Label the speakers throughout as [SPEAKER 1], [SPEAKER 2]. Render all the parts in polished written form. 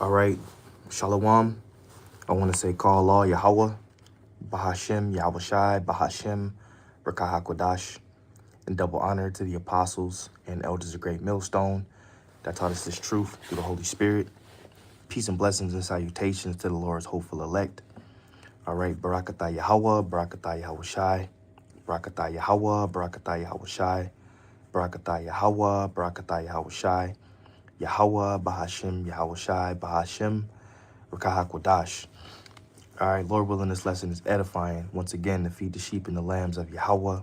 [SPEAKER 1] All right, Shalom. I want to say call Allah Yahweh, Bahashem, Yahushai, Bahashem, Rakah HaKodash, and double honor to the apostles and elders of Great Millstone that taught us this truth through the Holy Spirit. Peace and blessings and salutations to the Lord's hopeful elect. All right, Barakatah Yahweh, Barakatah Yahushai, Barakatah Yahweh, Barakatah Yahushai, Barakatah Yahweh, Barakatah Yahushai, Yahweh, Bahashem, Yahushai, Bahashem, Rakah HaKodash. All right, Lord willing, this lesson is edifying. Once again, to feed the sheep and the lambs of Yahweh,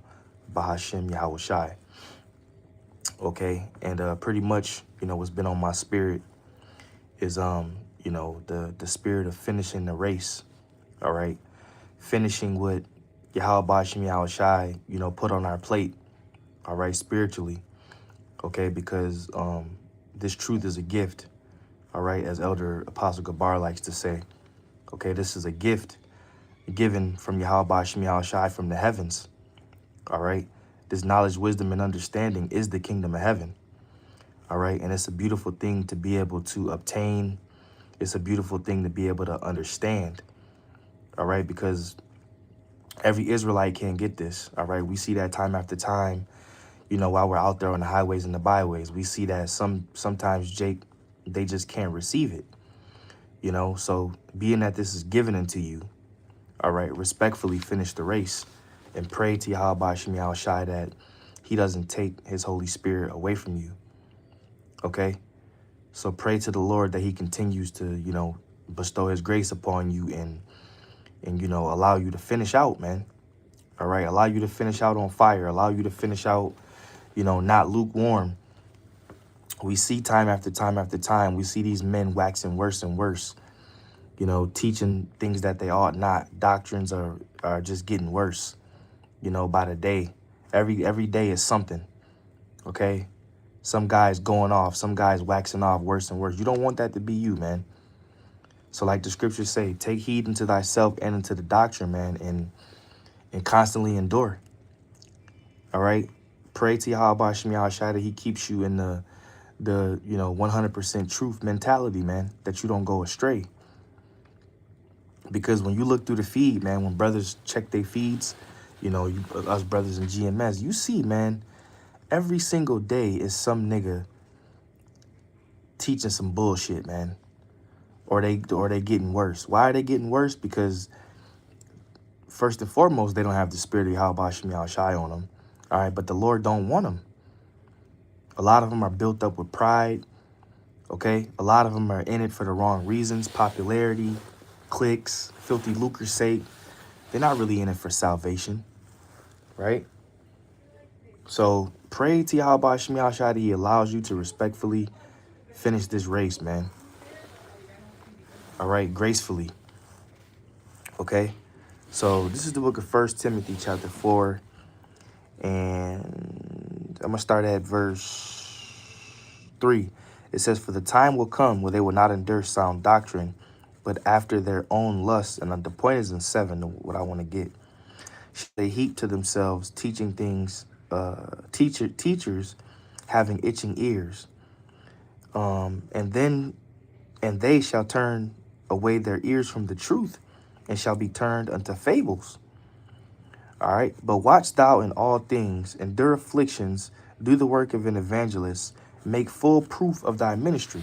[SPEAKER 1] Bahashem, Yahushai. Okay, and pretty much, what's been on my spirit is, the spirit of finishing the race. All right, finishing what Yahweh, Bahashem, Yahushai, put on our plate. All right, spiritually. Okay, because this truth is a gift. All right, as Elder Apostle Gabar likes to say. Okay, this is a gift given from Yahweh Bashim Yahushai from the heavens. All right. This knowledge, wisdom, and understanding is the kingdom of heaven. All right. And it's a beautiful thing to be able to obtain. It's a beautiful thing to be able to understand. All right. Because every Israelite can't get this. All right. We see that time after time, while we're out there on the highways and the byways. We see that sometimes, Jake, they just can't receive it. So being that this is given unto you, all right, respectfully finish the race and pray to Yahweh Bashim Yahushai that he doesn't take his Holy Spirit away from you. Okay? So pray to the Lord that he continues to, bestow his grace upon you and allow you to finish out, man. All right? Allow you to finish out on fire. Allow you to finish out, not lukewarm. We see time after time after time, we see these men waxing worse and worse, teaching things that they ought not. Doctrines are just getting worse, by the day. Every day is something, okay? Some guys going off, some guys waxing off worse and worse. You don't want that to be you, man. So like the scriptures say, take heed unto thyself and unto the doctrine, man, and constantly endure, all right? Pray to Yahweh Bashim Yahushai that he keeps you in the 100% truth mentality, man, that you don't go astray. Because when you look through the feed, man, when brothers check their feeds, us brothers in GMS, you see, man, every single day is some nigga teaching some bullshit, man. Or they getting worse. Why are they getting worse? Because first and foremost, they don't have the spirit of Yahweh Bashim Yahushai on them. All right, but the Lord don't want them. A lot of them are built up with pride. Okay, a lot of them are in it for the wrong reasons: popularity, clicks, filthy lucre's sake. They're not really in it for salvation, right? So pray to Yahweh Bashim Yahushai that he allows you to respectfully finish this race, man. All right, gracefully. Okay, so this is the book of 1 Timothy chapter 4, and I'm gonna start at verse 3. It says, "For the time will come where they will not endure sound doctrine, but after their own lusts," and the point is in 7, what I want to get. "They heap to themselves teaching things, teachers having itching ears, and they shall turn away their ears from the truth, and shall be turned unto fables. All right. But watch thou in all things, endure afflictions, do the work of an evangelist, make full proof of thy ministry."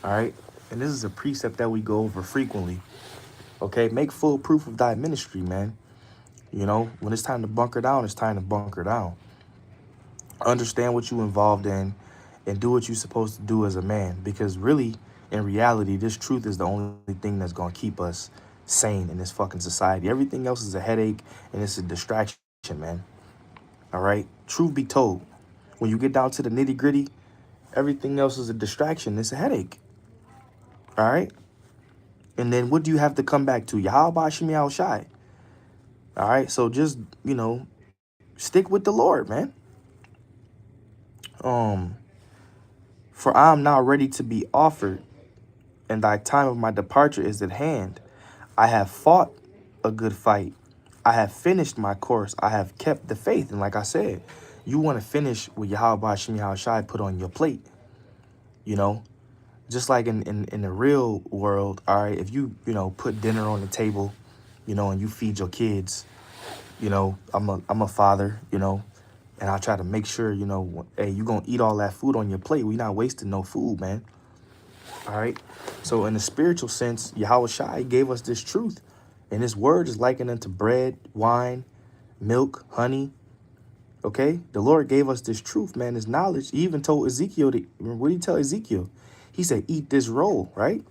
[SPEAKER 1] All right. And this is a precept that we go over frequently. Okay. Make full proof of thy ministry, man. When it's time to bunker down, it's time to bunker down. Understand what you involved in and do what you're supposed to do as a man. Because really, in reality, this truth is the only thing that's going to keep us sane in this fucking society. Everything else is a headache and it's a distraction, man. All right? Truth be told, when you get down to the nitty gritty, everything else is a distraction. It's a headache. All right? And then what do you have to come back to? Yahweh Bashim Yahushai. All right? So just, stick with the Lord, man. "For I am now ready to be offered, and thy time of my departure is at hand. I have fought a good fight. I have finished my course. I have kept the faith." And like I said, you want to finish what Yahweh Bashim Yahushai put on your plate. Just like in the real world, all right, if you put dinner on the table, and you feed your kids, I'm a father, and I try to make sure, hey, you gonna eat all that food on your plate. We not wasting no food, man. All right. So in the spiritual sense, Yahweh Shai gave us this truth. And his word is likened unto bread, wine, milk, honey. Okay. The Lord gave us this truth, man, his knowledge. He even told Ezekiel, what did he tell Ezekiel? He said, eat this roll, right?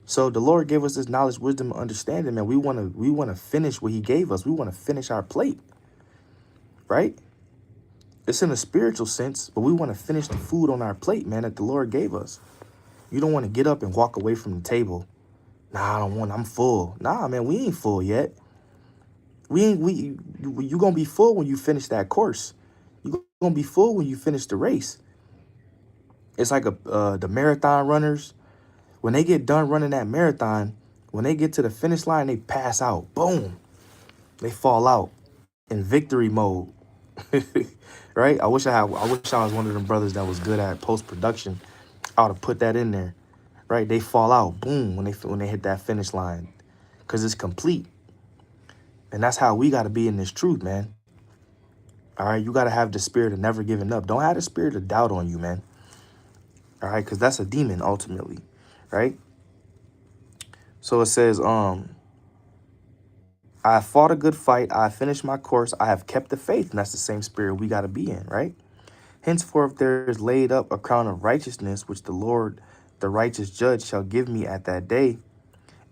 [SPEAKER 1] So the Lord gave us this knowledge, wisdom, and understanding, man. We want to finish what he gave us. We want to finish our plate, right? It's in a spiritual sense, but we want to finish the food on our plate, man, that the Lord gave us. You don't want to get up and walk away from the table. Nah, I don't want, I'm full. Nah, man, we ain't full yet. You going to be full when you finish that course. You going to be full when you finish the race. It's like the marathon runners. When they get done running that marathon, when they get to the finish line, they pass out. Boom. They fall out in victory mode. Right? I wish I was one of them brothers that was good at post-production. I would have put that in there. Right? They fall out. Boom. When they hit that finish line. Because it's complete. And that's how we got to be in this truth, man. All right? You got to have the spirit of never giving up. Don't have the spirit of doubt on you, man. All right? Because that's a demon, ultimately. Right? So it says, I have fought a good fight. I have finished my course. I have kept the faith. And that's the same spirit we got to be in, right? Henceforth there is laid up a crown of righteousness, which the Lord, the righteous judge, shall give me at that day,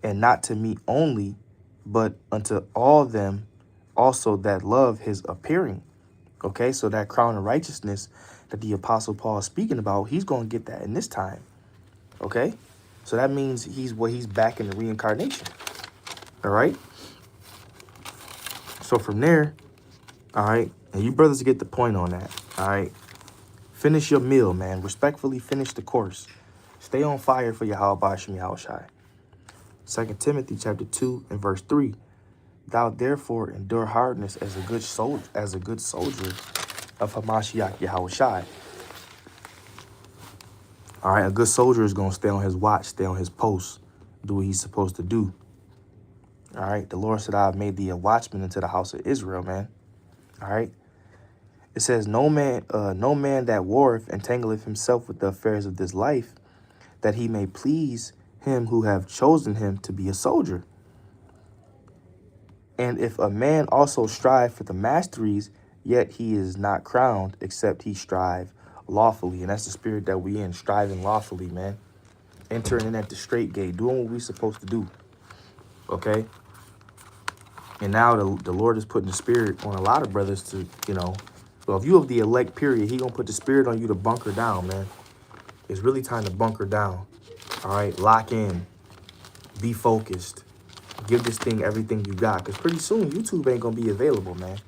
[SPEAKER 1] and not to me only, but unto all them also that love his appearing. Okay, so that crown of righteousness that the Apostle Paul is speaking about, he's going to get that in this time. Okay, so that means he's back in the reincarnation. All right. So from there, all right, and you brothers get the point on that. All right. Finish your meal, man. Respectfully finish the course. Stay on fire for Yahweh Ba'ashem Yahushai. 2 Timothy chapter 2 and verse 3. Thou therefore endure hardness as a good soldier of Hamashiach Yahushai. All right, a good soldier is going to stay on his watch, stay on his post, do what he's supposed to do. All right, the Lord said, I've made thee a watchman into the house of Israel, man. All right. It says, no man that warreth entangleth himself with the affairs of this life, that he may please him who have chosen him to be a soldier. And if a man also strive for the masteries, yet he is not crowned, except he strive lawfully. And that's the spirit that we in, striving lawfully, man. Entering in at the straight gate, doing what we're supposed to do. Okay? And now the Lord is putting the spirit on a lot of brothers to, well, if you have the elect period, he going to put the spirit on you to bunker down, man. It's really time to bunker down. All right? Lock in. Be focused. Give this thing everything you got. Because pretty soon, YouTube ain't going to be available, man.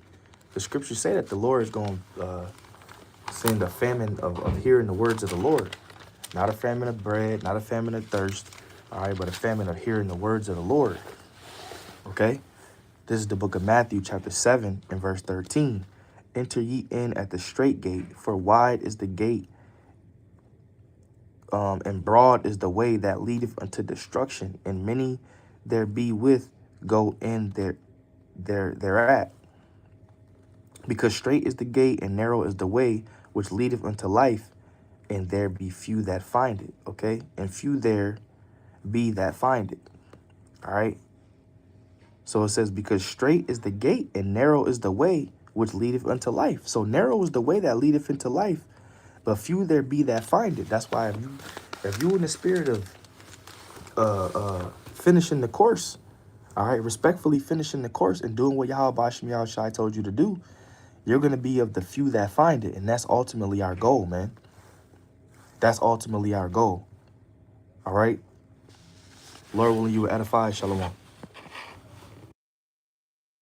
[SPEAKER 1] The scriptures say that the Lord is going to send a famine of hearing the words of the Lord. Not a famine of bread, not a famine of thirst, all right, but a famine of hearing the words of the Lord. Okay? This is the book of Matthew, chapter 7, and verse 13. Enter ye in at the straight gate, for wide is the gate, and broad is the way that leadeth unto destruction, and many there be with go in thereat. Because straight is the gate, and narrow is the way which leadeth unto life, and there be few that find it. Okay? And few there be that find it. All right? So it says, because straight is the gate, and narrow is the way which leadeth unto life. So narrow is the way that leadeth into life, but few there be that find it. That's why if you in the spirit of finishing the course, all right, respectfully finishing the course and doing what Yahweh Ba'ashem Yahushai told you to do, you're going to be of the few that find it. And that's ultimately our goal, man. That's ultimately our goal. All right. Lord willing, you will edify. Shalom.